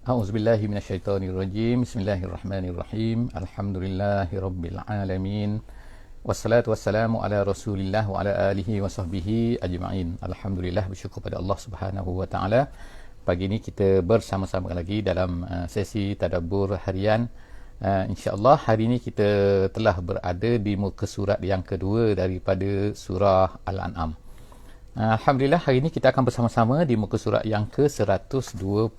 A'udzubillahi minasyaitonirrajim. Bismillahirrahmanirrahim. Alhamdulillahirabbil alamin. Wassalatu wassalamu ala Rasulillah wa ala alihi wa sahbihi ajma'in. Alhamdulillah, bersyukur pada Allah Subhanahu wa taala. Pagi ini kita bersama-sama lagi dalam sesi tadabbur harian. Insya-Allah hari ini kita telah berada di muka surat yang kedua daripada surah Al-An'am. Alhamdulillah, hari ini kita akan bersama-sama di muka surat yang ke-129,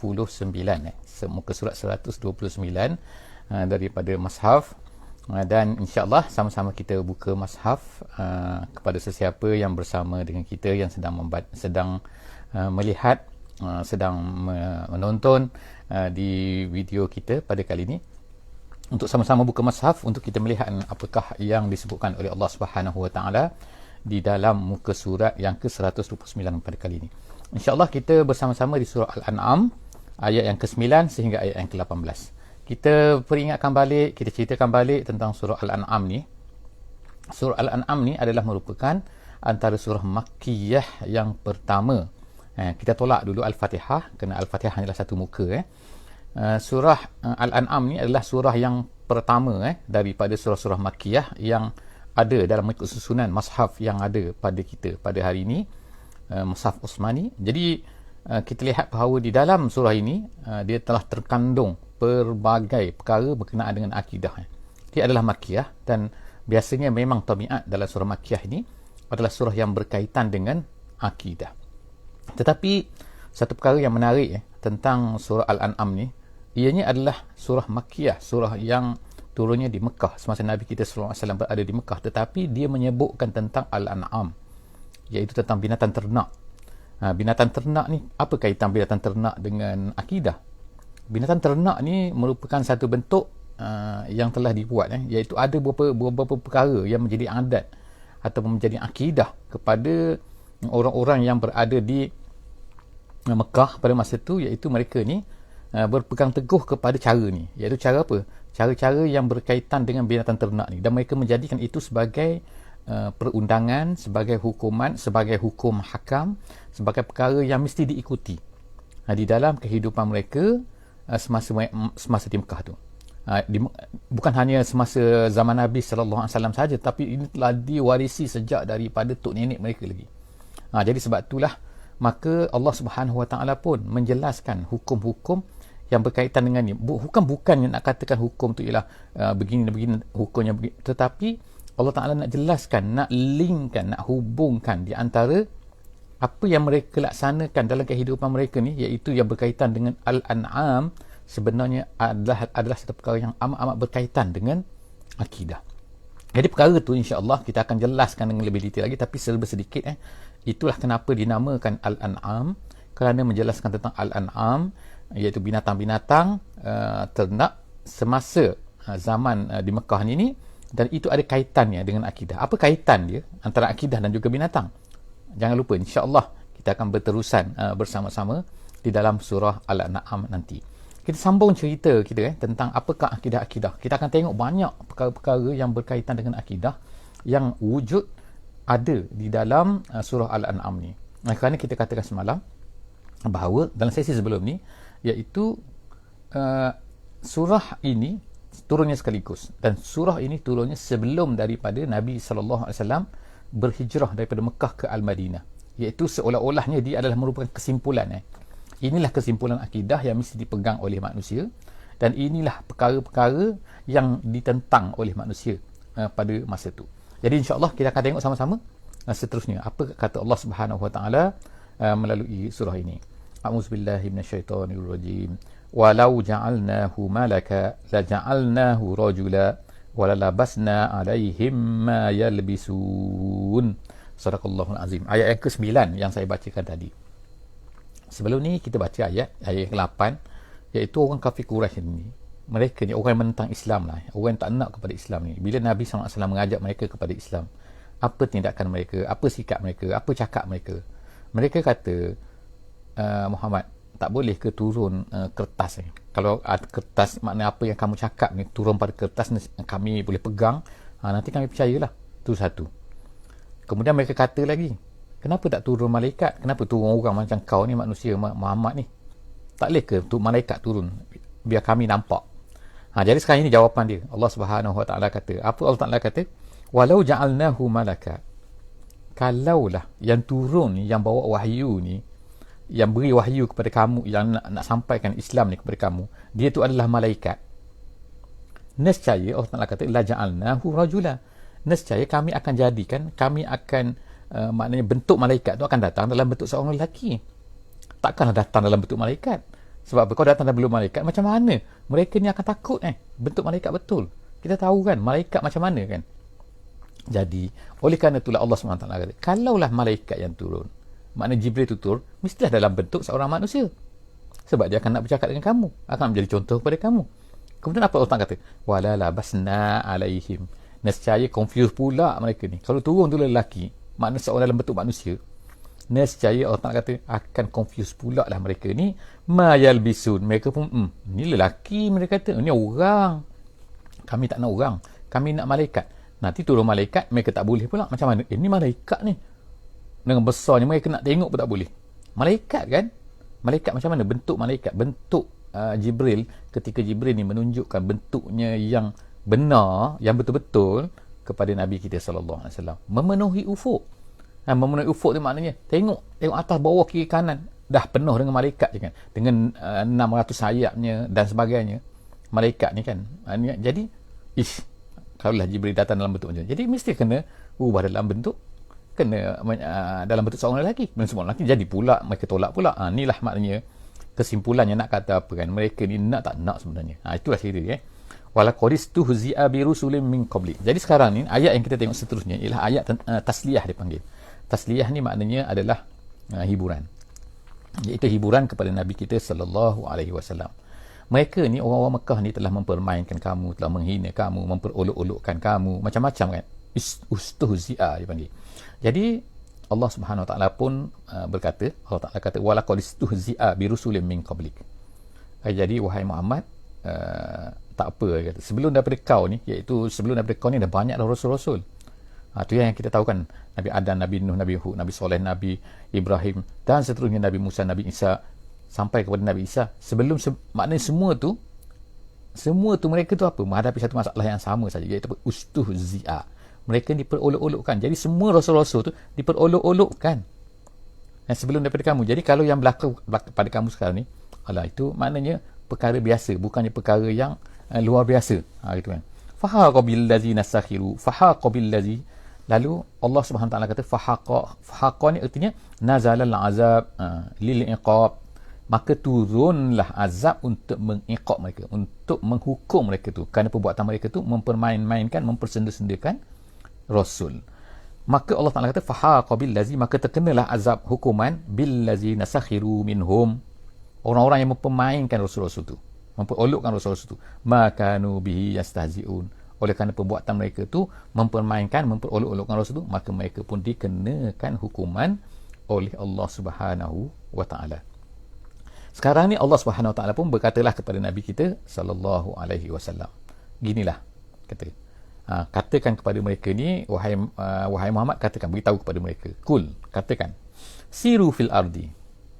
muka surat 129 daripada Mashaf. Dan insya-Allah sama-sama kita buka Mashaf kepada sesiapa yang bersama dengan kita, yang sedang melihat, sedang menonton di video kita pada kali ini, untuk sama-sama buka Mashaf untuk kita melihat apakah yang disebutkan oleh Allah Subhanahu wa taala di dalam muka surat yang ke-129 pada kali ini. InsyaAllah kita bersama-sama di surah Al-An'am ayat yang ke-9 sehingga ayat yang ke-18. Kita peringatkan balik, kita ceritakan balik tentang surah Al-An'am ni. Surah Al-An'am ni adalah merupakan antara surah Makkiyah yang pertama. Kita tolak dulu Al-Fatihah, kerana Al-Fatihah hanyalah satu muka. Surah Al-An'am ni adalah surah yang pertama daripada surah-surah Makkiyah yang ada dalam mengikut susunan Mashaf yang ada pada kita pada hari ini, Mashaf Uthmani. Jadi kita lihat bahawa di dalam surah ini dia telah terkandung pelbagai perkara berkenaan dengan akidah. Dia adalah Makkiyah, dan biasanya memang tabiat dalam surah Makkiyah ini adalah surah yang berkaitan dengan akidah. Tetapi satu perkara yang menarik tentang surah Al-An'am ni, ianya adalah surah Makkiyah, surah yang turunnya di Mekah semasa Nabi kita sallallahu alaihi wasallam berada di Mekah, tetapi dia menyebutkan tentang Al-An'am, iaitu tentang binatang ternak. Binatang ternak ni, apa kaitan binatang ternak dengan akidah? Binatang ternak ni merupakan satu bentuk yang telah dibuat, iaitu ada beberapa perkara yang menjadi adat ataupun menjadi akidah kepada orang-orang yang berada di Mekah pada masa itu, iaitu mereka ni berpegang teguh kepada cara ni, iaitu cara apa? Cara-cara yang berkaitan dengan binatang ternak ni, dan mereka menjadikan itu sebagai perundangan, sebagai hukuman, sebagai hukum hakam, sebagai perkara yang mesti diikuti di dalam kehidupan mereka semasa di Mekah tu. Bukan hanya semasa zaman Nabi sallallahu alaihi wasallam saja, tapi ini telah diwarisi sejak daripada tok nenek mereka lagi. Jadi sebab itulah maka Allah Subhanahu wa taala pun menjelaskan hukum-hukum yang berkaitan dengan ni. Bukan yang nak katakan hukum tu ialah begini hukumnya begini, tetapi Allah Ta'ala nak jelaskan, nak linkkan, nak hubungkan di antara apa yang mereka laksanakan dalam kehidupan mereka ni, iaitu yang berkaitan dengan Al-An'am, sebenarnya adalah satu perkara yang amat-amat berkaitan dengan akidah. Jadi perkara tu insya-Allah kita akan jelaskan dengan lebih detail lagi, tapi serba sedikit itulah kenapa dinamakan Al-An'am, kerana menjelaskan tentang Al-An'am, iaitu binatang-binatang ternak semasa zaman di Mekah ni, dan itu ada kaitannya dengan akidah. Apa kaitan dia antara akidah dan juga binatang? Jangan lupa, insya-Allah kita akan berterusan bersama-sama di dalam surah Al-An'am nanti. Kita sambung cerita kita tentang apakah akidah-akidah. Kita akan tengok banyak perkara-perkara yang berkaitan dengan akidah yang wujud ada di dalam surah Al-An'am ni. Kerana kita katakan semalam bahawa dalam sesi sebelum ni, iaitu surah ini turunnya sekaligus, dan surah ini turunnya sebelum daripada Nabi SAW berhijrah daripada Mekah ke Al-Madinah, iaitu seolah-olahnya dia adalah merupakan kesimpulan. Inilah kesimpulan akidah yang mesti dipegang oleh manusia, dan inilah perkara-perkara yang ditentang oleh manusia pada masa itu. Jadi insya-Allah kita akan tengok sama-sama seterusnya apa kata Allah Subhanahu wa taala melalui surah ini. A'udzubillahi minasyaitonirrajim. Walau ja'alnahu malaka la ja'alnahu rajula walalabasna 'alaihim ma yalbisun. Sadaqallahul azim. Ayat yang ke-9 yang saya bacakan tadi. Sebelum ni kita baca ayat yang ke-8, iaitu orang kafir Quraisy ni. Mereka ni orang yang menentang Islam lah, orang yang tak nak kepada Islam ni. Bila Nabi SAW mengajak mereka kepada Islam, apa tindakan mereka, apa sikap mereka, apa cakap mereka? Mereka kata, Muhammad, tak boleh ke turun kertas ni? Kalau ada kertas, maknanya apa yang kamu cakap ni turun pada kertas ni, kami boleh pegang, nanti kami percayalah. Itu satu. Kemudian mereka kata lagi, kenapa tak turun malaikat? Kenapa turun orang macam kau ni, manusia Muhammad ni? Tak boleh ke untuk malaikat turun biar kami nampak? Jadi sekarang ini jawapan dia. Allah Subhanahu Wa Taala kata, apa Allah Taala kata? Walau ja'alnahu malaka. Kalaulah yang turun ni, yang bawa wahyu ni, yang beri wahyu kepada kamu, yang nak sampaikan Islam ni kepada kamu, dia tu adalah malaikat. Nescaya Allah Taala kata la ja'alnahu rajula. Nescaya kami akan jadikan, kami akan maknanya bentuk malaikat tu akan datang dalam bentuk seorang lelaki. Takkanlah datang dalam bentuk malaikat. Sebab apa? Kau datang dalam bentuk malaikat, macam mana mereka ni akan takut bentuk malaikat betul. Kita tahu kan malaikat macam mana kan. Jadi oleh kerana itulah Allah SWT kata, kalaulah malaikat yang turun, maknanya Jibril tu turun, mestilah dalam bentuk seorang manusia. Sebab dia akan nak bercakap dengan kamu, akan menjadi contoh kepada kamu. Kemudian apa Allah kata? Wala labasna alaihim. Nescaya confuse pula mereka ni. Kalau turun tu lelaki, maknanya seorang dalam bentuk manusia, nescaya Allah Ta'ala kata akan confuse pula lah mereka ni. Ma yalbisun. Mereka pun ni lelaki, mereka kata ni orang, kami tak nak orang, kami nak malaikat. Nanti turun malaikat, mereka tak boleh pula. Macam mana? Ni malaikat ni dengan besarnya, mereka nak tengok pun tak boleh. Malaikat kan, malaikat macam mana bentuk malaikat? Bentuk Jibril, ketika Jibril ni menunjukkan bentuknya yang benar, yang betul-betul kepada Nabi kita SAW, memenuhi ufuk. Memenuhi ufuk tu maknanya tengok atas, bawah, kiri, kanan, dah penuh dengan malaikat je kan, dengan 600 sayapnya dan sebagainya malaikat ni kan. Jadi kalaulah Jibril datang dalam bentuk macam ni, jadi mesti kena ubah dalam bentuk, kena dalam bentuk seorang lelaki. Dan semua lelaki jadi pula mereka tolak pula. Inilah maknanya kesimpulannya, nak kata apa kan, mereka ni nak tak nak sebenarnya. Itulah cerita dia. Walaqadistuhzi'a birusulin min qabli. Jadi sekarang ni ayat yang kita tengok seterusnya ialah ayat tasliyah dipanggil. Tasliyah ni maknanya adalah hiburan. Iaitu hiburan kepada Nabi kita sallallahu alaihi wasallam. Mereka ni, orang-orang Mekah ni telah mempermainkan kamu, telah menghina kamu, memperolok-olokkan kamu, macam-macam kan. Ustuhzi'a dipanggil. Jadi Allah Subhanahu Wa Taala pun berkata, Allah Taala kata walaqadistuhzi'a birusulin min qablik. Jadi wahai Muhammad, tak apa kata, sebelum daripada kau ni, iaitu sebelum daripada kau ni dah banyak rasul-rasul. Itu yang kita tahu kan, Nabi Adam, Nabi Nuh, Nabi Hud, Nabi Soleh, Nabi Ibrahim dan seterusnya, Nabi Musa, Nabi Isa sampai kepada Nabi Isa. Sebelum maknanya semua tu mereka tu apa? Menghadapi satu masalah yang sama saja, iaitu ustuhzi'a. Mereka diperolok-olokkan. Jadi semua rasul-rasul tu diperolok-olokkan sebelum daripada kamu. Jadi kalau yang berlaku pada kamu sekarang ni, itu maknanya perkara biasa, bukannya perkara yang luar biasa. Gitu kan. Fahaqa billazi nasakhiru, fahaqa billazi. Lalu Allah Subhanahu Taala kata fahaqa ni artinya nazalal azab lil iqab. Maka turunlah azab untuk mengiqab mereka, untuk menghukum mereka tu, kerana perbuatan mereka tu mempermain-mainkan, mempersenda-sendakan rasul. Maka Allah Taala kata fahaqa billazi, maka terkenalah azab, hukuman billazi nasakhiru minhum, orang-orang yang mempermainkan rasul-rasul tu, memperolokkan rasul-rasul tu, makanu bihi yastahzi'un. Oleh kerana perbuatan mereka tu mempermainkan, memperolok-olokkan rasul tu, maka mereka pun dikenakan hukuman oleh Allah Subhanahu Wa Taala. Sekarang ni Allah Subhanahu Wa Taala pun berkatalah kepada Nabi kita sallallahu alaihi wasallam, ginilah kata, katakan kepada mereka ni, wahai Muhammad, katakan, beritahu kepada mereka, kul, katakan, siru fil ardi,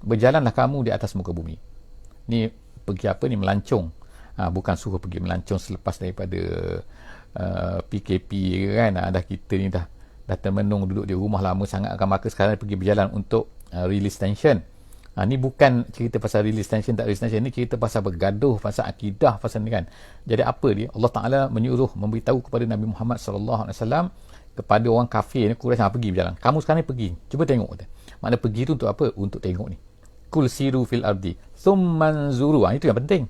berjalanlah kamu di atas muka bumi. Ni pergi apa ni, melancong. Bukan suruh pergi melancong selepas daripada PKP kan. Dah kita ni dah termenung duduk di rumah lama sangat kan, maka sekarang pergi berjalan untuk release tension. Ni bukan cerita pasal release tension tak release tension, ni cerita pasal bergaduh, pasal akidah, pasal ni kan. Jadi apa dia? Allah Ta'ala menyuruh, memberitahu kepada Nabi Muhammad SAW, kepada orang kafir ni, Quraisy, pergi berjalan. Kamu sekarang ni pergi, cuba tengok. Makna pergi tu untuk apa? Untuk tengok ni. Kul siru fil ardi thummanzuru. Itu yang penting.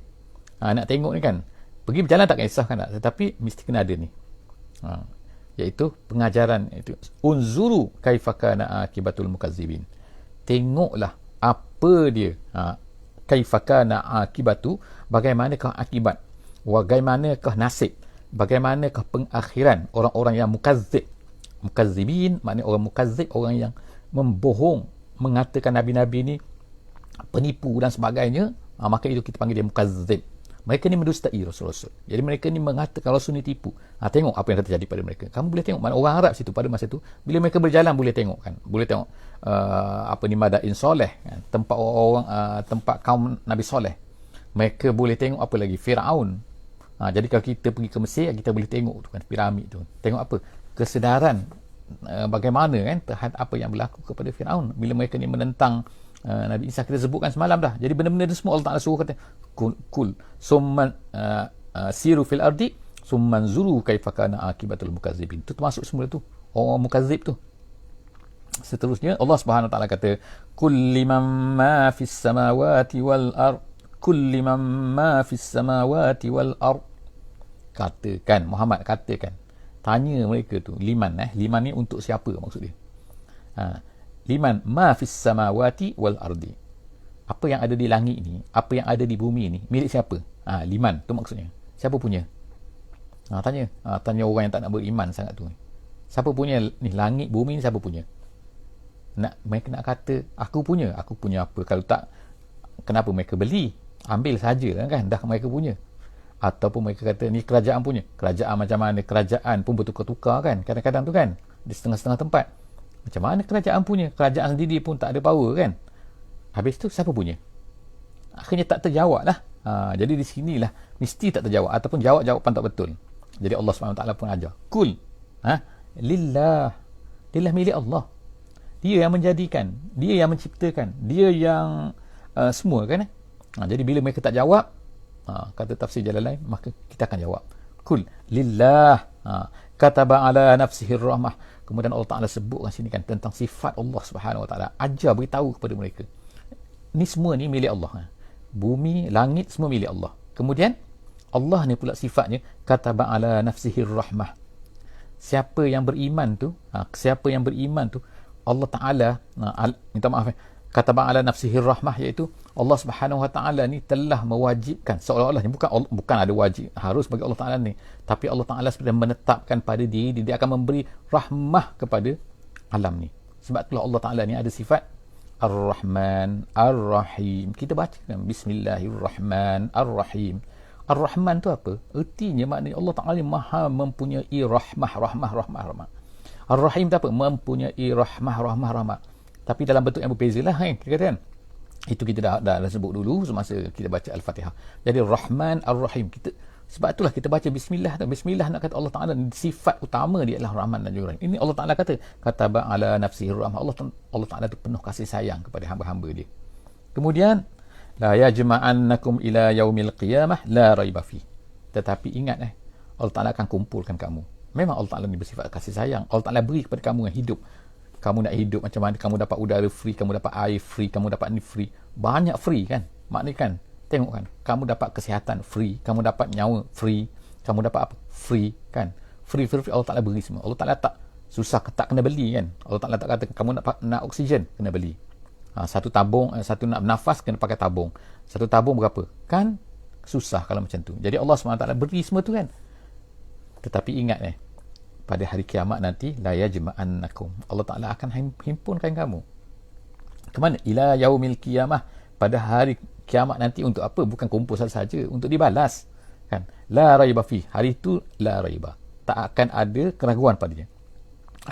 Nak tengok ni kan, pergi berjalan tak kisah kan, tetapi mesti kena ada ni, iaitu pengajaran itu. Unzuru kaifa kana akibatul mukazzibin. Tengoklah apa dia, kaifa kana akibatu, bagaimanakah akibat, bagaimanakah nasib, bagaimanakah pengakhiran orang-orang yang mukazzib. Mukazzibin maknanya orang mukazzib, orang yang membohong, mengatakan nabi-nabi ni penipu dan sebagainya. Maka itu kita panggil dia mukazzib. Mereka ni mendustai Rasul-Rasul. Jadi mereka ni mengatakan Rasul ni tipu. Tengok apa yang terjadi pada mereka. Kamu boleh tengok, mana orang Arab situ pada masa tu, bila mereka berjalan boleh tengok kan. Boleh tengok Madain Soleh kan? Tempat orang tempat kaum Nabi Soleh. Mereka boleh tengok apa lagi? Firaun. Jadi kalau kita pergi ke Mesir, kita boleh tengok tu kan, piramid tu. Tengok apa? Kesedaran bagaimana kan terhadap apa yang berlaku kepada Firaun bila mereka ni menentang Nabi Isa. Kita sebutkan semalam dah. Jadi benda-benda ni semua Allah Ta'ala suruh kata kul summan siru fil ardi summan zuru kaifa kana akibatul mukazzibin. Itu termasuk semua tu orang mukazzib tu. Seterusnya Allah Subhanahu Wa Ta'ala kata kul liman ma fis samawati wal ard kul liman ma fis samawati wal ard. Katakan Muhammad, katakan, tanya mereka tu, liman ni untuk siapa maksud dia? Liman ma fis samawati wal ardi. Apa yang ada di langit ni, apa yang ada di bumi ni, milik siapa? Liman tu maksudnya. Siapa punya? Tanya orang yang tak nak beriman sangat tu. Siapa punya ni langit, bumi ni siapa punya? Mereka nak kata aku punya apa? Kalau tak, kenapa mereka beli? Ambil saja kan, dah mereka punya. Ataupun mereka kata ni kerajaan punya. Kerajaan macam mana? Kerajaan pun bertukar-tukar kan, kadang-kadang tu kan, di setengah-setengah tempat. Macam mana kerajaan punya? Kerajaan sendiri pun tak ada power kan. Habis tu siapa punya? Akhirnya tak terjawab lah. Jadi di sinilah mesti tak terjawab, ataupun jawapan tak betul. Jadi Allah SWT pun ajar kul lillah milik Allah. Dia yang menjadikan, dia yang menciptakan, dia yang semua kan. Jadi bila mereka tak jawab, kata tafsir Jalalain, maka kita akan jawab kul lillah kataba ala nafsihi rahmah. Kemudian Allah Ta'ala sebutkan sini kan tentang sifat Allah Subhanahu Wa Ta'ala. Ajar, beritahu kepada mereka ni semua ni milik Allah. Bumi, langit semua milik Allah. Kemudian Allah ni pula sifatnya kataba ala nafsihi rahmah. Siapa yang beriman tu, Allah Ta'ala minta maaf, kataba ala nafsihi rahmah, iaitu Allah Subhanahu Wa Ta'ala ni telah mewajibkan, seolah-olah ni bukan ada wajib harus bagi Allah Ta'ala ni, tapi Allah Ta'ala sudah menetapkan pada diri dia akan memberi rahmah kepada alam ni. Sebab itulah Allah Ta'ala ni ada sifat Ar-Rahman Ar-Rahim. Kita baca kan Bismillahirrahmanirrahim. Ar-Rahman tu apa? Ertinya maknanya Allah Ta'ala ni maha mempunyai rahmah. Ar-Rahim tu apa? Mempunyai rahmah. Tapi dalam bentuk yang berbeza lah kan, kita kata kan. Itu kita dah sebut dulu semasa kita baca Al-Fatihah. Jadi Rahman Ar-Rahim. Sebab itulah kita baca Bismillah. Bismillah nak kata Allah Ta'ala sifat utama dia adalah Rahman dan juga Rahim. Ini Allah Ta'ala kata kataba ala nafsihi rahmah. Allah Ta'ala tu penuh kasih sayang kepada hamba-hamba dia. Kemudian la yajma'annakum ila yaumil qiyamah la raiba fi. Tetapi ingat Allah Ta'ala akan kumpulkan kamu. Memang Allah Ta'ala ni bersifat kasih sayang. Allah Ta'ala beri kepada kamu yang hidup. Kamu nak hidup macam mana? Kamu dapat udara free, kamu dapat air free, kamu dapat ni free. Banyak free kan? Maknanya kan, tengok kan, kamu dapat kesihatan free, kamu dapat nyawa free, kamu dapat apa? Free kan? Free Allah Ta'ala beri semua. Allah Ta'ala tak susah, tak kena beli kan? Allah Ta'ala tak kata kamu nak oksigen, kena beli. Satu tabung, satu nak nafas, kena pakai tabung. Satu tabung berapa? Kan susah kalau macam tu. Jadi Allah SWT beri semua tu kan? Tetapi ingat pada hari kiamat nanti la yajma'annakum, Allah Ta'ala akan himpunkan kamu ke mana? Ila yaumil qiyamah, pada hari kiamat nanti. Untuk apa? Bukan kumpul saja, untuk dibalas kan. La raiba fi, hari itu la raiba, tak akan ada keraguan padanya.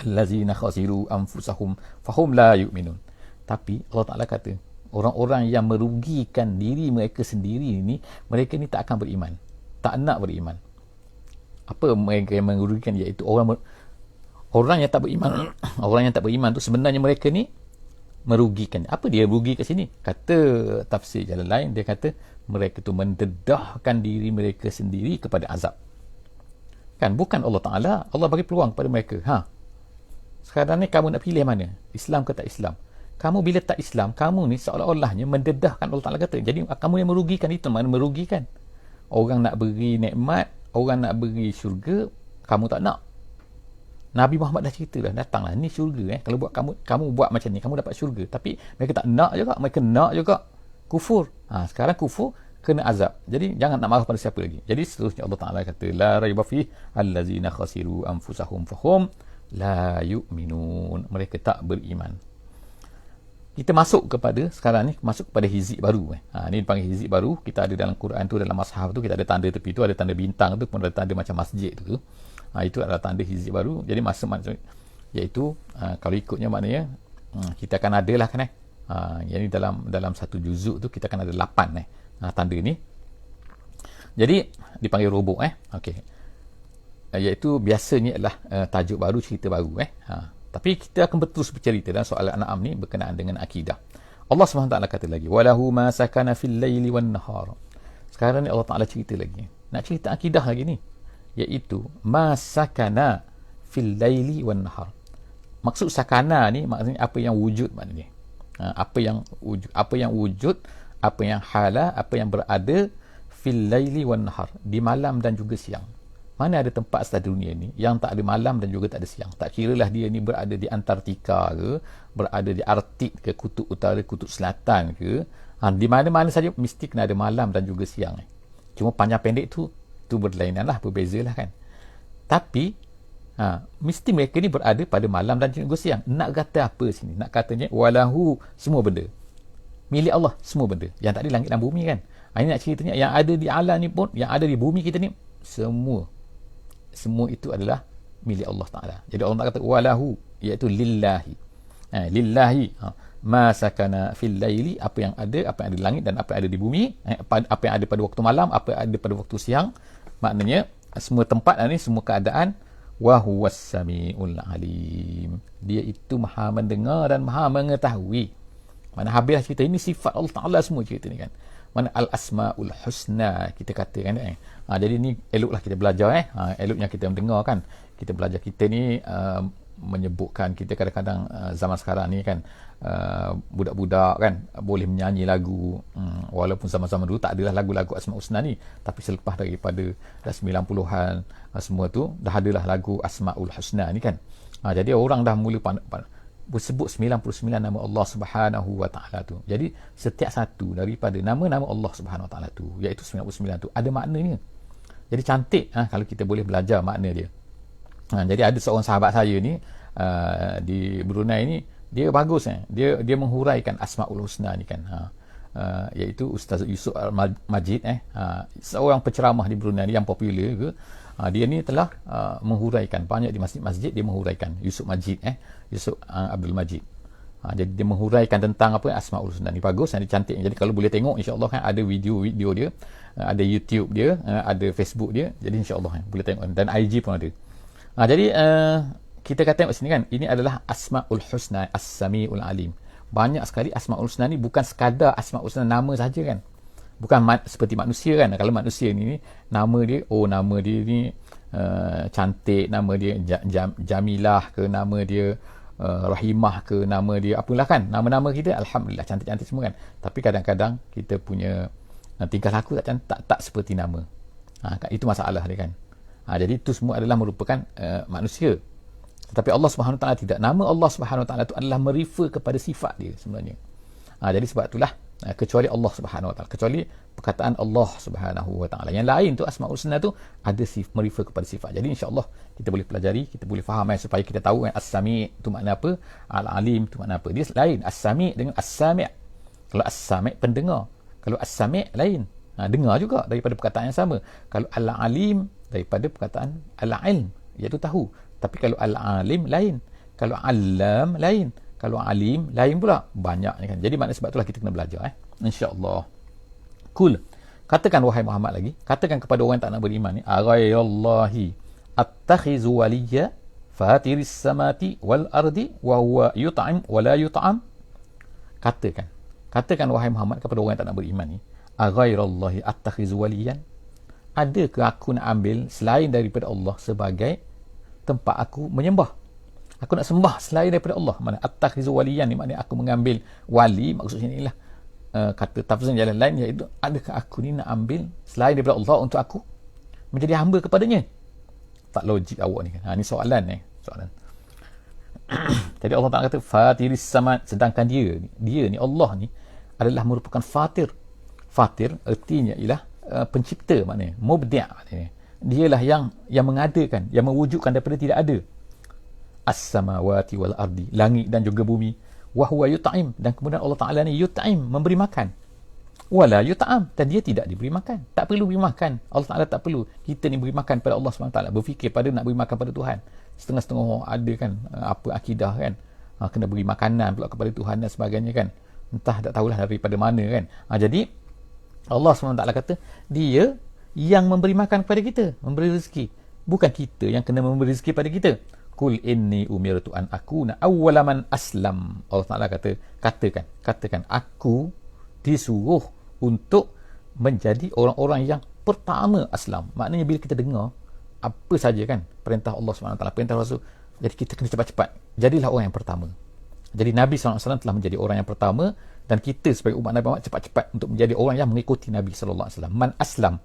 Allazina khasiru anfusahum fahum la yu'minun. Tapi Allah Ta'ala kata orang-orang yang merugikan diri mereka sendiri ni, mereka ni tak akan beriman, tak nak beriman. Apa mereka yang merugikan? Iaitu orang yang tak beriman. Orang yang tak beriman tu sebenarnya mereka ni merugikan. Apa dia rugi kat sini? Kata tafsir Jalalain, dia kata mereka tu mendedahkan diri mereka sendiri kepada azab. Kan bukan Allah Ta'ala. Allah bagi peluang kepada mereka. Sekarang ni kamu nak pilih mana? Islam ke tak Islam? Kamu bila tak Islam, kamu ni seolah-olahnya mendedahkan Allah Ta'ala kata. Jadi kamu yang merugikan. Itu mana merugikan? Orang nak beri nikmat, orang nak beri syurga, kamu tak nak. Nabi Muhammad dah cerita dah, datanglah ni syurga kalau buat kamu buat macam ni, kamu dapat syurga. Tapi mereka tak nak juga, mereka nak juga kufur. Sekarang kufur kena azab. Jadi jangan nak marah pada siapa lagi. Jadi seterusnya Allah Ta'ala kata la raiba fi allazina khasiru anfusahum fahum la yu'minun. Mereka tak beriman. kita masuk kepada sekarang ni, masuk kepada hizib baru. Ni dipanggil hizib baru. Kita ada dalam Quran tu, dalam mushaf tu, kita ada tanda tepi tu, ada tanda bintang tu, pun ada tanda macam masjid tu. Itu adalah tanda hizib baru. Jadi iaitu kalau ikutnya maknanya kita akan ada lah kan yang ni dalam satu juzuk tu kita akan ada 8 tanda ni. Jadi dipanggil robok okey. Iaitu biasanya adalah tajuk baru, cerita baru tapi kita akan terus bercerita dalam soal An'am ni berkenaan dengan akidah. Allah SWT kata lagi, walahu ma sakana fil laili wan nahar. Sekarang ni Allah Taala cerita lagi, nak cerita akidah lagi ni, iaitu ma sakana fil laili wan nahar. Maksud sakana ni maksudnya apa yang wujud, maknanya apa yang wujud, apa yang hala, apa yang berada fil laili wan nahar, di malam dan juga siang. Mana ada tempat atas dunia ni yang tak ada malam dan juga tak ada siang. Tak kiralah dia ni berada di Antartika ke, berada di Arktik ke, kutub utara, kutub selatan ke, di mana-mana saja mesti kena ada malam dan juga siang. Cuma panjang pendek tu berlainan lah, berbeza lah kan. Tapi mesti mereka ni berada pada malam dan juga siang. Nak kata apa sini? Nak katanya walahu, semua benda milik Allah, semua benda yang tak ada langit dan bumi kan. Ini nak ceritanya yang ada di alam ni pun, yang ada di bumi kita ni, semua itu adalah milik Allah Ta'ala. Jadi Allah kata walahu, iaitu lillahi. Lillahi ma sakana fil laili, apa yang ada di langit dan apa yang ada di bumi, apa yang ada pada waktu malam, apa yang ada pada waktu siang. Maknanya semua tempat ni, semua keadaan. Wa huwas samiul alim, dia itu maha mendengar dan maha mengetahui. Mana habis cerita ini, sifat Allah Ta'ala semua cerita ni kan. Mana al-asmaul husna kita katakan jadi ni eloklah kita belajar eloknya kita mendengar kan. Kita belajar, kita ni menyebutkan, kita kadang-kadang zaman sekarang ni kan budak-budak kan boleh menyanyi lagu, walaupun zaman-zaman dulu tak adalah lagu-lagu Asmaul Husna ni, tapi selepas daripada dah 90-an semua tu dah adalah lagu Asmaul Husna ni kan. Jadi orang dah mula bersebut 99 nama Allah Subhanahu Wa Ta'ala tu. Jadi setiap satu daripada nama-nama Allah Subhanahu Wa Ta'ala tu, iaitu 99 tu, ada maknanya. Jadi cantik kalau kita boleh belajar makna dia. Jadi ada seorang sahabat saya ni di Brunei ni, dia bagus dia menghuraikan Asmaul Husna ni kan. Iaitu Ustaz Yusuf Majid seorang penceramah di Brunei ni yang popular ke. Dia ni telah menghuraikan banyak di masjid-masjid, dia menghuraikan Yusuf Majid Yusuf Abdul Majid. Jadi dia menghuraikan tentang apa Asmaul Husna ni, bagus, dia cantik. Jadi kalau boleh tengok, insya-Allah kan ada video dia, ada YouTube dia, ada Facebook dia. Jadi insya-Allah boleh tengok, dan IG pun ada. Jadi kita kata tengok sini kan, ini adalah Asmaul Husna As-Samiul Alim. Banyak sekali Asmaul Husna ni bukan sekadar Asmaul Husna nama saja kan. Bukan seperti manusia kan. Kalau manusia ni nama dia ni cantik, nama dia Jamilah ke, nama dia Rahimah ke, nama dia apalah kan. Nama-nama kita alhamdulillah cantik-cantik semua kan. Tapi kadang-kadang kita punya tingkah laku tak seperti nama. Itu masalah dia kan. Jadi itu semua adalah merupakan manusia. Tetapi Allah Subhanahu Wa Taala tidak. Nama Allah Subhanahu Wa Taala itu adalah merefer kepada sifat dia sebenarnya. Jadi sebab itulah kecuali Allah Subhanahu Wa Taala, kecuali perkataan Allah Subhanahu Wa Taala, yang lain tu Asmaul Husna tu ada merefer kepada sifat. Jadi insya-Allah kita boleh pelajari, kita boleh faham supaya kita tahu As-Sami' tu makna apa, Al-Alim tu makna apa. Dia lain As-Sami' dengan As-Sami'. Kalau As-Sami' pendengar, kalau As-Sami' lain, dengar juga daripada perkataan yang sama. Kalau Al-Alim daripada perkataan Al-Ilm, iaitu tahu. Tapi kalau Al-Alim lain, kalau Alam lain, kalau Alim lain pula. Banyak ni kan. Jadi maknanya sebab itulah kita kena belajar insya-Allah. Cool. Katakan wahai Muhammad lagi, katakan kepada orang yang tak nak beriman ni, aghairallahi attakhizu waliyya fatiris samati wal ardi wa huwa yut'im wa la yut'am. Katakan wahai Muhammad kepada orang yang tak nak beriman ni, aghairallahi attakhizu waliyyan, adakah aku nak ambil selain daripada Allah sebagai tempat aku menyembah? Aku nak sembah selain daripada Allah. Mana attakhizu waliyan ni maknanya aku mengambil wali, maksud sini ialah kata tafsir jalan lain, iaitu adakah aku ni nak ambil selain daripada Allah untuk aku menjadi hamba kepadanya? Tak logik awak ni kan. Ni soalan soalan. Jadi Allah Taala kata fatiris samad, sedangkan dia ni Allah ni adalah merupakan fatir. Fatir artinya ialah pencipta, maknanya mubdi', maknanya dialah yang mengadakan, yang mewujudkan daripada tidak ada. As-samawati wal ardi, langit dan juga bumi. wa huwa yut'im, dan kemudian Allah Ta'ala ni yut'im, memberi makan, wala yut'am, dan dia tidak diberi makan, tak perlu beri makan. Allah Ta'ala tak perlu kita ni beri makan pada Allah SWT, berfikir pada nak beri makan pada Tuhan. Setengah-setengah orang ada kan apa akidah kan, kena beri makanan pula kepada Tuhan dan sebagainya kan, entah tak tahulah daripada mana kan. Jadi Allah SWT kata dia yang memberi makan kepada kita, memberi rezeki, bukan kita yang kena memberi rezeki pada kita. Kul inni umirtu an akuna awwala man aslam. Allah Ta'ala katakan aku disuruh untuk menjadi orang-orang yang pertama aslam. Maknanya bila kita dengar apa saja kan perintah Allah SWT, perintah Rasul, jadi kita kena cepat-cepat jadilah orang yang pertama. Jadi Nabi SAW telah menjadi orang yang pertama, dan kita sebagai umat Nabi Muhammad cepat-cepat untuk menjadi orang yang mengikuti Nabi SAW. Man aslam,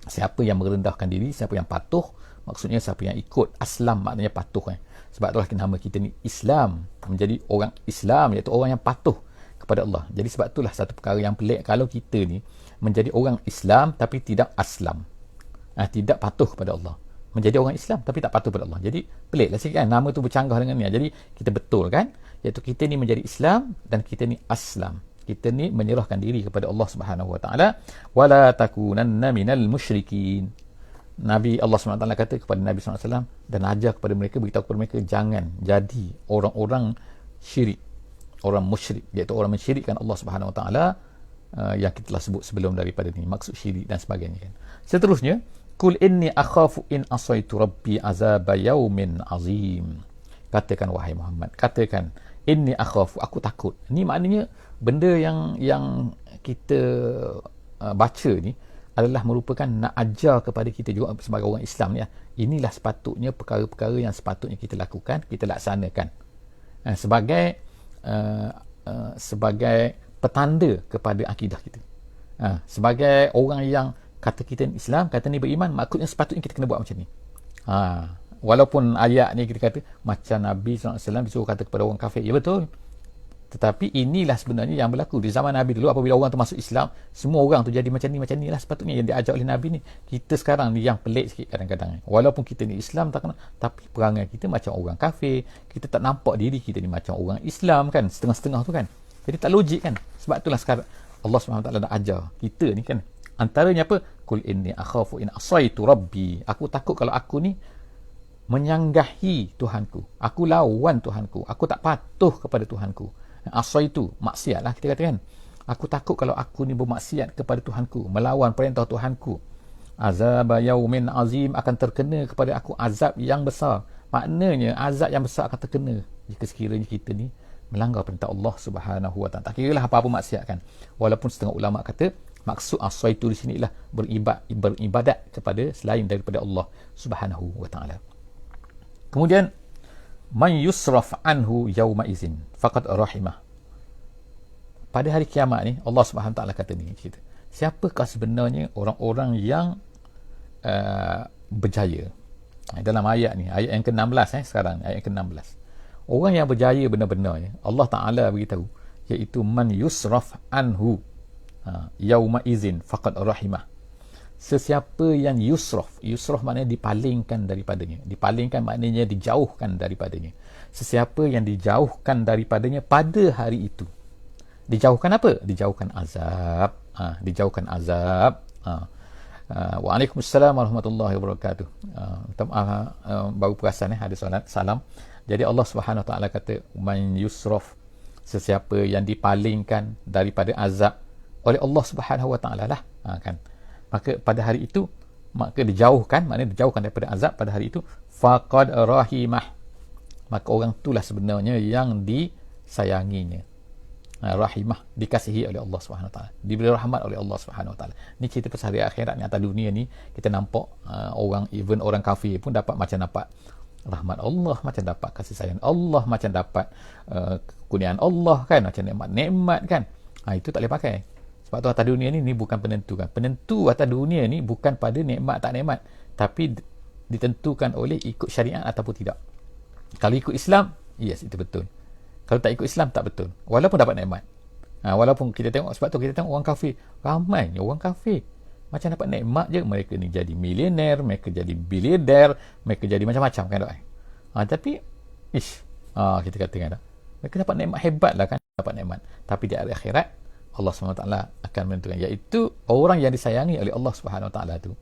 siapa yang merendahkan diri, siapa yang patuh, maksudnya siapa yang ikut. Aslam maknanya patuh sebab itulah nama kita ni Islam, menjadi orang Islam, iaitu orang yang patuh kepada Allah. Jadi sebab itulah satu perkara yang pelik kalau kita ni menjadi orang Islam tapi tidak aslam, tidak patuh kepada Allah. Menjadi orang Islam tapi tak patuh kepada Allah, jadi peliklah sikit kan, nama tu bercanggah dengan ni. Jadi kita betul kan, iaitu kita ni menjadi Islam dan kita ni aslam, kita ni menyerahkan diri kepada Allah Subhanahu Wa Taala. Wala takunanna minal musyrikin. Nabi Allah SWT kata kepada Nabi SAW dan ajar kepada mereka, beritahu kepada mereka, jangan jadi orang-orang syirik, orang musyrik, iaitu orang mensyirikkan Allah Subhanahu Wa Taala, yang kita telah sebut sebelum daripada ni, maksud syirik dan sebagainya kan. Seterusnya, kul inni akhafu in asaitu rabbi azaba yaumin azim. Katakan wahai Muhammad, katakan inni akhafu, aku takut. Ni maknanya benda yang kita baca ni adalah merupakan nak ajar kepada kita juga sebagai orang Islam ni. Inilah sepatutnya perkara-perkara yang sepatutnya kita lakukan, kita laksanakan sebagai petanda kepada akidah kita. Sebagai orang yang kata kita ni Islam, kata ni beriman, maksudnya sepatutnya kita kena buat macam ni. Walaupun ayat ni kita kata macam Nabi SAW disuruh kata kepada orang kafir, ya betul, tetapi inilah sebenarnya yang berlaku di zaman Nabi dulu. Apabila orang tu masuk Islam, semua orang tu jadi macam ni lah sepatutnya yang diajar oleh Nabi ni. Kita sekarang ni yang pelik sikit kadang-kadang, walaupun kita ni Islam tak kena, tapi perangai kita macam orang kafir, kita tak nampak diri kita ni macam orang Islam kan, setengah-setengah tu kan. Jadi tak logik kan. Sebab itulah sekarang Allah SWT nak ajar kita ni kan, antaranya apa? Kul inni akhafu in asaitu rabbi, aku takut kalau aku ni menyanggahi Tuhanku, aku lawan Tuhanku, aku tak patuh kepada Tuhanku. Asaitu, maksiat lah kita katakan. Aku takut kalau aku ni bermaksiat kepada Tuhanku, melawan perintah Tuhanku. Azab yaumin azim, akan terkena kepada aku azab yang besar. Maknanya azab yang besar akan terkena jika sekiranya kita ni melanggar perintah Allah Subhanahu Wa Taala. Tak kiralah apa-apa maksiat kan. Walaupun setengah ulama kata maksud asaitu di sini ialah beribadat kepada selain daripada Allah Subhanahu Wa Taala. Kemudian man yusraf anhu yauma izin faqad rahimah. Pada hari kiamat ni Allah Subhanahu Taala kata ni, siapakah sebenarnya orang-orang yang berjaya? Dalam ayat ni, ayat yang ke-16 sekarang, ayat yang ke-16. Orang yang berjaya benar-benarnya Allah Taala beritahu, iaitu man yusraf anhu yauma izin faqad rahimah. Sesiapa yang yusraf maknanya dipalingkan daripadanya. Dipalingkan maknanya dijauhkan daripadanya. Sesiapa yang dijauhkan daripadanya pada hari itu. Dijauhkan apa? Dijauhkan azab. Dijauhkan azab. Waalaikumsalam warahmatullahi wabarakatuh. Minta maaf, baru perasan ada solat salam. Jadi Allah Subhanahu Taala kata man yusraf, sesiapa yang dipalingkan daripada azab oleh Allah Subhanahu Wa Taala lah, kan. Maka pada hari itu, maka dijauhkan, maknanya dijauhkan daripada azab pada hari itu, faqad rahimah, maka orang itulah sebenarnya yang disayanginya. Rahimah, dikasihi oleh Allah Subhanahu Wa Taala, diberi rahmat oleh Allah Subhanahu Wa Taala. Ni cerita pasal hari akhirat ni. Atas dunia ni kita nampak even orang kafir pun dapat rahmat Allah, macam dapat kasih sayang Allah, macam dapat kekurniaan Allah kan, macam nikmat-nikmat kan. Itu tak boleh pakai. Sebab tu atas dunia ni bukan penentu kan. Penentu atas dunia ni bukan pada nikmat tak nikmat, tapi ditentukan oleh ikut syariat ataupun tidak. Kalau ikut Islam, yes, itu betul. Kalau tak ikut Islam, tak betul. Walaupun dapat nikmat. Walaupun kita tengok, sebab tu kita tengok orang kafir, ramainya orang kafir macam dapat nikmat je, mereka ni jadi milioner, mereka jadi biliarder, mereka jadi macam-macam kan. Tapi kita katakan Mereka dapat nikmat hebat lah kan, dapat nikmat. Tapi di akhirat Allah SWT akan menentukan, iaitu orang yang disayangi oleh Allah SWT tu.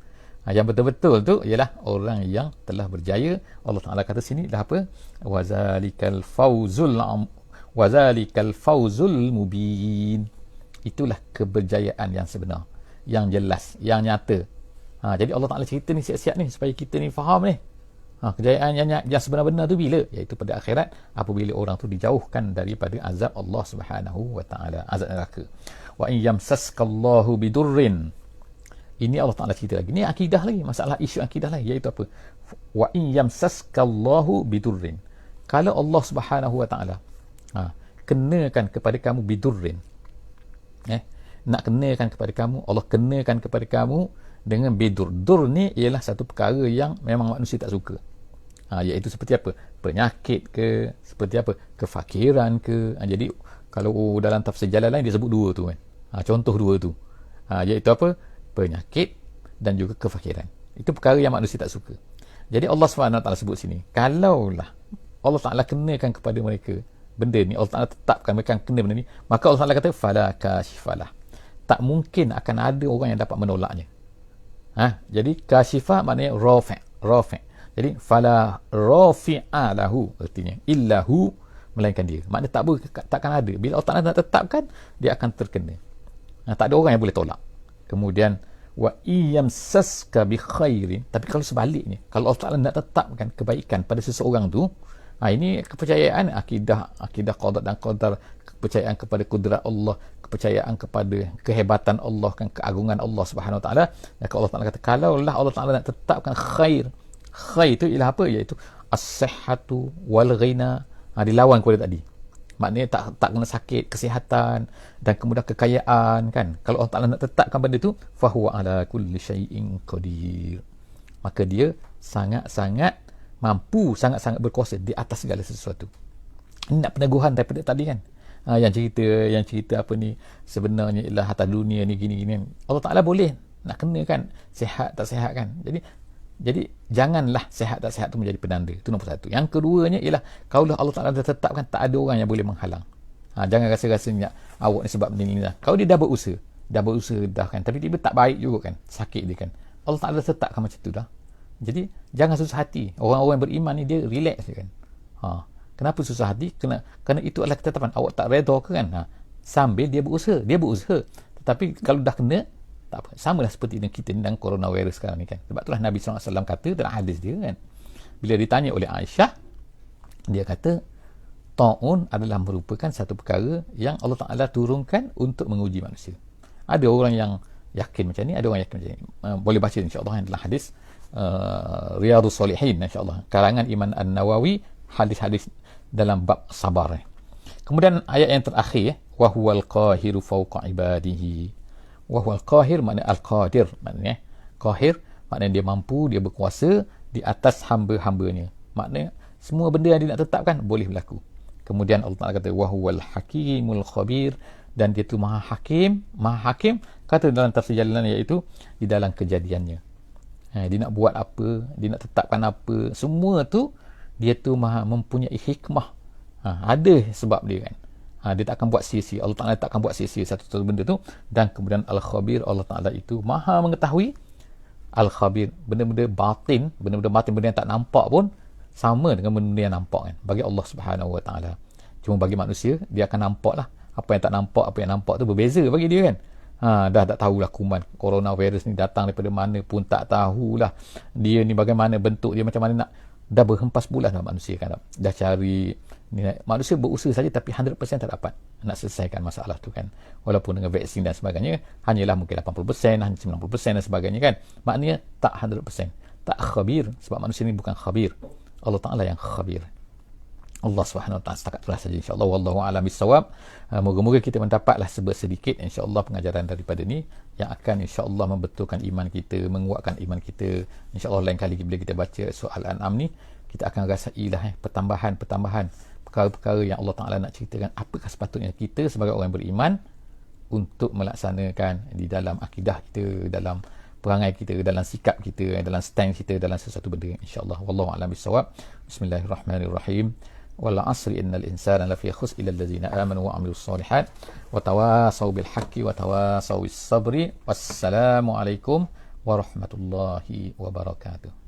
Yang betul-betul tu ialah orang yang telah berjaya. Allah Ta'ala kata sini dah apa? Wazalikal fawzul mubin. Itulah keberjayaan yang sebenar, yang jelas, yang nyata. Jadi Allah Ta'ala cerita ni siap-siap ni supaya kita ni faham ni. Kejayaan yang sebenar-benar tu bila? Iaitu pada akhirat, apabila orang tu dijauhkan daripada azab Allah Subhanahu wa Ta'ala, azab neraka. Wa in yamsaskallahu bidurrin. Ini Allah Ta'ala cerita lagi. Ni akidah lagi, masalah isu akidah lagi, iaitu apa? Wa in yamsaskallahu bidurrin. Kalau Allah Subhanahu wa Ta'ala kenakan kepada kamu bidurrin, nak kenakan kepada kamu, Allah kenakan kepada kamu dengan bidur. Dur ni ialah satu perkara yang memang manusia tak suka. Iaitu seperti apa? Penyakit ke, seperti apa? Kefakiran ke. Jadi kalau dalam tafsir Jalalain dia sebut dua tu kan. Contoh dua tu. Iaitu apa? Penyakit dan juga kefakiran. Itu perkara yang manusia tak suka. Jadi Allah SWT sebut sini, kalaulah Allah Ta'ala kenakan kepada mereka benda ni, Allah Ta'ala tetapkan mereka kena benda ni, maka Allah Ta'ala kata fala kashifalah. Tak mungkin akan ada orang yang dapat menolaknya. Jadi kashifah maknanya rafi'. Jadi fala rafi'a lahu, artinya illahu, melainkan dia. Maknanya takkan ada. Bila Allah Ta'ala nak tetapkan, dia akan terkena. Tak ada orang yang boleh tolak. Kemudian wa iyamsaska bi khairin. Tapi kalau sebaliknya, kalau Allah Ta'ala nak tetapkan kebaikan pada seseorang tu, ini kepercayaan akidah qada dan qadar, kepercayaan kepada kudrat Allah, kepercayaan kepada kehebatan Allah, kan, keagungan Allah Subhanahu Wa Ta'ala. Maka Allah Ta'ala kata, kalaulah Allah Ta'ala nak tetapkan khair itu ialah apa? Iaitu as-sihhatu wal ghina. Dilawan kepada tadi. Maknanya tak kena sakit, kesihatan dan kemudian kekayaan, kan. Kalau Allah Ta'ala nak tetapkan benda tu, fahuwa ala kulli syai'in qadir. Maka dia sangat-sangat mampu, sangat-sangat berkuasa di atas segala sesuatu. Ini nak peneguhan daripada tadi kan. Yang cerita apa ni, sebenarnya ialah harta dunia ni gini-gini. Allah Ta'ala boleh nak kena kan, sihat tak sihat kan. Jadi janganlah sihat tak sihat tu menjadi penanda. Itu nombor satu. Yang keduanya ialah, kalau Allah Ta'ala dah tetapkan, tak ada orang yang boleh menghalang. Jangan rasa-rasanya awak ni sebab ni lah. Kalau dia dah berusaha dah kan, tapi tiba tak baik juga kan, sakit dia kan, Allah Ta'ala tetapkan macam tu dah. Jadi jangan susah hati. Orang-orang yang beriman ni dia relax je kan. Kenapa susah hati? Kerana itu adalah ketetapan. Awak tak redha ke kan? Sambil dia berusaha. Tetapi kalau dah kena, tak apa. Sama lah seperti dengan kita ni dalam coronavirus sekarang ni kan. Sebab itulah Nabi SAW kata dalam hadis dia kan, bila ditanya oleh Aisyah, dia kata ta'un adalah merupakan satu perkara yang Allah Ta'ala turunkan untuk menguji manusia. Ada orang yang yakin macam ni, ada orang yakin macam ni. Boleh baca insyaAllah dalam hadis Riyadhus Salihin, insyaAllah, karangan Imam An-Nawawi, hadis-hadis dalam bab sabar. Kemudian ayat yang terakhir, wa huwal qahiru fawqa ibadihi. Wa huwal qahir maknanya al-qadir, maknanya qahir maknanya dia mampu, dia berkuasa di atas hamba-hambanya. Maknanya semua benda yang dia nak tetapkan boleh berlaku. Kemudian Allah Ta'ala kata wa huwal hakimul khabir, dan dia tu maha hakim kata dalam tafsir Jalalain, iaitu di dalam kejadiannya. Dia nak buat apa, dia nak tetapkan apa, semua tu dia tu maha mempunyai hikmah. Ada sebab dia kan. Dia tak akan buat sia-sia. Allah Ta'ala tak akan buat sia-sia satu-satu benda tu. Dan kemudian Al-Khabir, Allah Ta'ala itu maha mengetahui. Al-Khabir, benda-benda batin, benda yang tak nampak pun sama dengan benda yang nampak kan, bagi Allah Subhanahu Wa Ta'ala. Cuma bagi manusia, dia akan nampak lah. Apa yang tak nampak, apa yang nampak tu berbeza bagi dia kan. Dah tak tahulah kuman coronavirus ni datang daripada mana pun tak tahulah. Dia ni bagaimana bentuk dia, macam mana nak, dah berhempas bulan dah manusia kan. Dah cari ni, manusia berusaha saja tapi 100% tak dapat nak selesaikan masalah tu kan. Walaupun dengan vaksin dan sebagainya, hanyalah mungkin 80%, hanya 90% dan sebagainya kan. Maknanya tak 100%. Tak khabir, sebab manusia ni bukan khabir. Allah Ta'ala yang khabir. Allah Subhanahu Wa Ta'ala. Setakat itulah saja insya-Allah. Wallahu a'lam bissawab. Moga-moga kita mendapatlah sedikit insya-Allah pengajaran daripada ni yang akan insya-Allah membetulkan iman kita, menguatkan iman kita. Insya-Allah lain kali bila kita baca soal Al-An'am ni, kita akan rasailah pertambahan perkara-perkara yang Allah Ta'ala nak ceritakan. Apakah sepatutnya kita sebagai orang beriman untuk melaksanakan di dalam akidah kita, dalam perangai kita, dalam sikap kita, dalam stand kita, dalam sesuatu benda insya-Allah. Wallahu a'lam bissawab. Bismillahirrahmanirrahim. wal 'asri innal insana lafi khusr illa allazina amanu wa 'amilus shalihat wa tawasaw bil haqqi wa tawasaw bis sabri. Wassalamu alaikum warahmatullahi wabarakatuh.